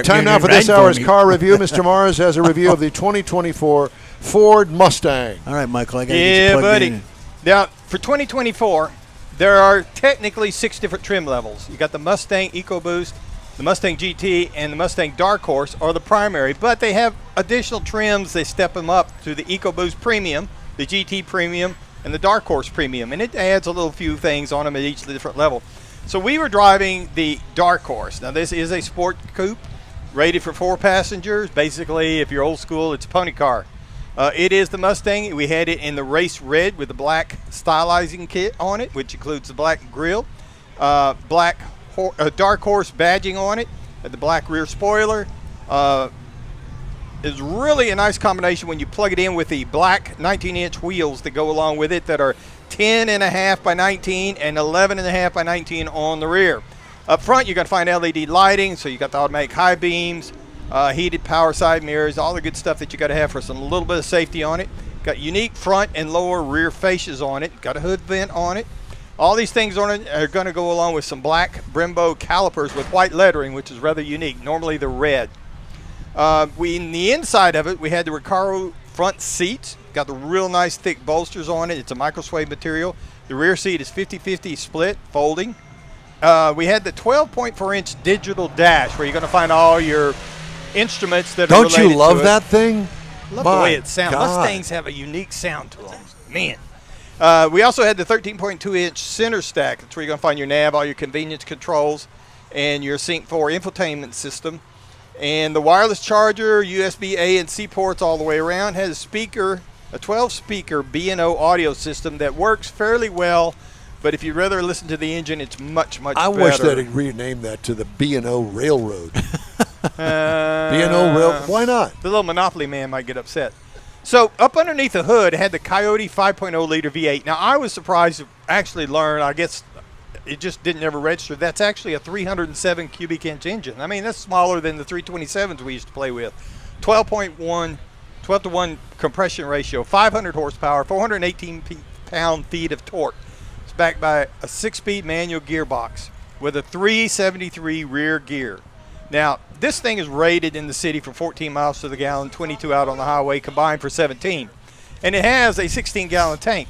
time now for this hour's car review. Mr. Mars has a review of the 2024 Ford Mustang. All right, Michael, I got to get you plugged in. Now, for 2024, there are technically 6 different trim levels. You got the Mustang EcoBoost, the Mustang GT, and the Mustang Dark Horse are the primary, but they have additional trims. They step them up to the EcoBoost Premium, the GT Premium, and the Dark Horse Premium, and it adds a little few things on them at each different level. So we were driving the Dark Horse. Now, this is a sport coupe rated for 4 passengers. Basically, if you're old school, it's a pony car. It is the Mustang. We had it in the race red with the black stylizing kit on it, which includes the black grille, Dark Horse badging on it, and the black rear spoiler. It's really a nice combination when you plug it in with the black 19-inch wheels that go along with it that are 10.5 by 19 and 11.5 by 19 on the rear. Up front, you're going to find LED lighting, so you got the automatic high beams, heated power side mirrors, all the good stuff that you got to have for some little bit of safety on it. Got unique front and lower rear fascias on it. Got a hood vent on it. All these things on it are going to go along with some black Brembo calipers with white lettering, which is rather unique. Normally they're red. In the inside of it, we had the Recaro front seats. Got the real nice thick bolsters on it. It's a micro suede material. The rear seat is 50-50 split, folding. We had the 12.4-inch digital dash where you're going to find all your instruments that are related to it. Don't you love that thing? Love the way it sounds. Mustangs have a unique sound to them. Man. We also had the 13.2-inch center stack. That's where you're going to find your nav, all your convenience controls, and your Sync 4 infotainment system. And the wireless charger, USB A and C ports all the way around. Has a speaker, a 12-speaker B&O audio system that works fairly well. But if you'd rather listen to the engine, it's much, much better. I wish they'd rename that to the B&O Railroad. B&O Rail. Why not? The little Monopoly man might get upset. So up underneath the hood, it had the Coyote 5.0-liter V8. Now, I was surprised to actually learn, I guess it just didn't ever register, that's actually a 307 cubic inch engine. I mean, that's smaller than the 327s we used to play with. 12-to-1 compression ratio, 500 horsepower, 418 pound-feet of torque. It's backed by a 6-speed manual gearbox with a 373 rear gear. Now, this thing is rated in the city for 14 miles to the gallon, 22 out on the highway, combined for 17. And it has a 16-gallon tank.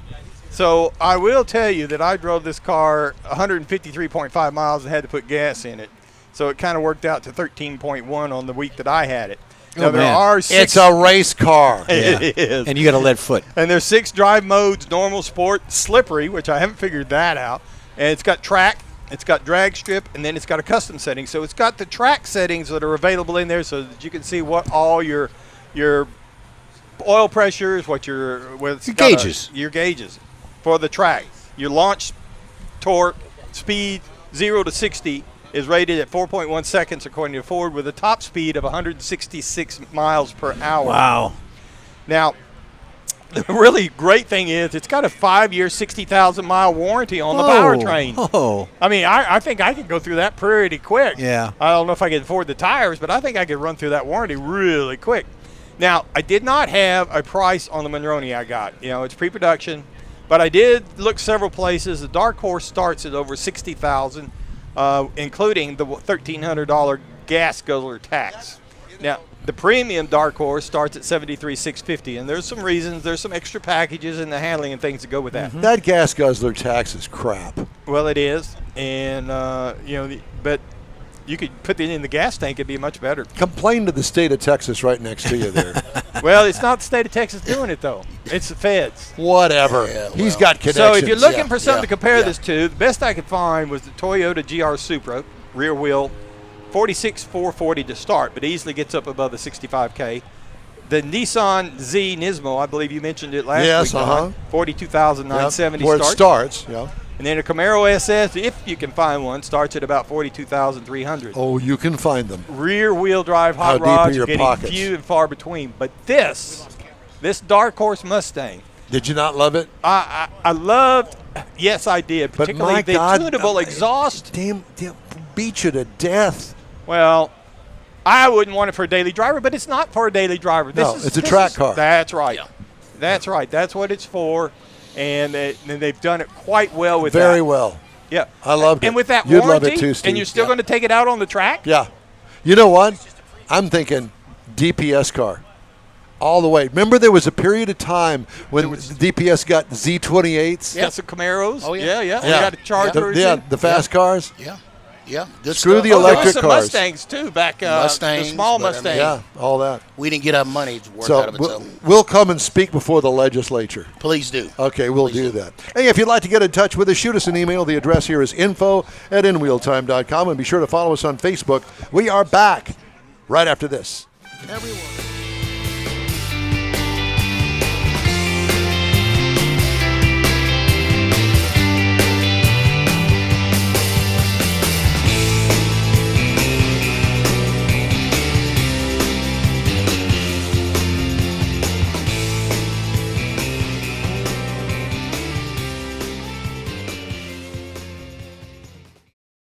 So I will tell you that I drove this car 153.5 miles and had to put gas in it. So it kind of worked out to 13.1 on the week that I had it. Now, there are 6. It's a race car. It is. And you got a lead foot. And there's 6 drive modes: normal, sport, slippery, which I haven't figured that out. And it's got track, it's got drag strip, and then it's got a custom setting. So it's got the track settings that are available in there so that you can see what all your oil pressures, what your gauges. Your gauges for the track. Your launch torque, speed, 0 to 60 is rated at 4.1 seconds according to Ford with a top speed of 166 miles per hour. Wow. Now, the really great thing is it's got a 5-year, 60,000-mile warranty on the powertrain. Oh. I mean, I think I could go through that pretty quick. Yeah. I don't know if I could afford the tires, but I think I could run through that warranty really quick. Now, I did not have a price on the Monroney I got. You know, it's pre-production. But I did look several places. The Dark Horse starts at over $60,000, including the $1,300 gas guzzler tax. Now, the premium Dark Horse starts at $73,650, and there's some reasons. There's some extra packages and the handling and things that go with that. Mm-hmm. That gas guzzler tax is crap. Well, it is, and but you could put it in the gas tank; it'd be much better. Complain to the state of Texas right next to you there. Well, it's not the state of Texas doing it, though. It's the feds. Whatever. Yeah, He's got connections. So if you're looking for something to compare this to, the best I could find was the Toyota GR Supra, rear wheel, 46,440 to start, but easily gets up above the 65K. The Nissan Z Nismo, I believe you mentioned it last week. Yes, 42,970 where start. it starts, yeah. And then a Camaro SS, if you can find one, starts at about 42,300. Oh, you can find them. Rear-wheel drive hot How deep rods are your are getting pockets? few and far between. But this Dark Horse Mustang, Did you not love it? I loved. Yes, I did. But Particularly my the God, tunable exhaust. Damn, beat you to death. Well, I wouldn't want it for a daily driver, but it's not for a daily driver. It's a track car. That's right. Yeah. That's right. That's what it's for, and they've done it quite well with that. Very well. Yeah. I loved it. And with that You'd warranty, love it too, Steve. and you're still going to take it out on the track? Yeah. You know what? I'm thinking DPS car. All the way. Remember there was a period of time when DPS got Z28s? Got some Camaros. Oh, yeah. We got a Chargers. The fast cars. Yeah. Yeah. Good Screw stuff. the There electric was some cars. Mustangs, too, back Mustangs, the small but I Mustang. Yeah, all that. We didn't get our money's worth So out of it. So we'll come and speak before the legislature. please do. Okay, we'll do that. Hey, if you'd like to get in touch with us, shoot us an email. The address here is info@inwheeltime.com. And be sure to follow us on Facebook. We are back right after this. Everyone.